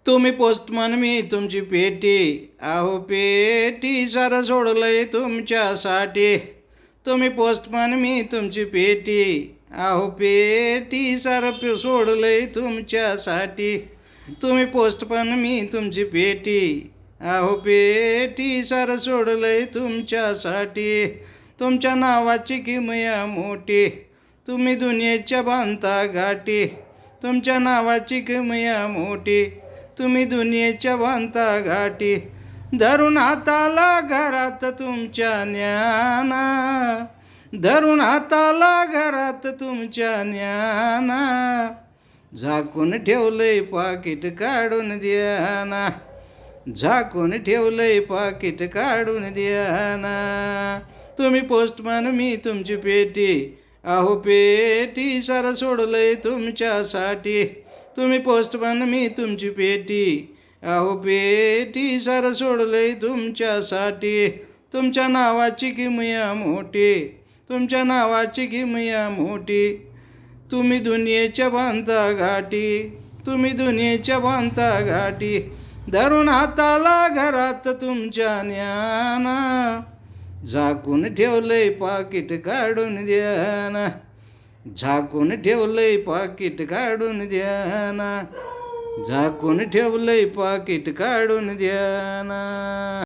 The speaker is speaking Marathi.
तुम्ही पोस्टमन मी तुमची पेटी, अहो पेटी सारं सोडलंय तुमच्यासाठी. तुम्ही पोस्टमन मी तुमची पेटी, अहो पेटी सारं सोडलंय तुमच्यासाठी. तुम्ही पोस्टमन मी तुमची पेटी, अहो पेटी सारं सोडलंय तुमच्यासाठी. तुमच्या नावाची किमया मोठी, तुम्ही दुनियेच्या बांधता गाठी. तुमच्या नावाची किमया मोठी, तुम्ही दुनियेच्या बांधता गाठी. धरून हाताला घरात तुमच्या ज्ञाना, धरून हाताला घरात तुमच्या ज्ञाना. झाकून ठेवलंय पाकिट काढून द्या ना, झाकून ठेवलंय पाकिट काढून द्या ना. तुम्ही पोस्टमन मी तुमची पेटी, अहो पेटी सारं सोडलंय तुमच्यासाठी. तुम्ही पोस्टमन मी तुमची पेटी, अहो पेटी सारं सोडलंय तुमच्यासाठी. तुमच्या नावाची किमया मोठी, तुमच्या नावाची किमया मोठी. तुम्ही दुनियेच्या बांधता गाठी, तुम्ही दुनियेच्या बांधता गाठी. धरून हाताला घरात तुमच्या ज्ञाना, झाकून ठेवलंय पाकिट काढून द्या ना, झाकून ठेवलंय पाकिट काढून द्या ना, झाकून ठेवलंय पाकिट काढून द्या ना.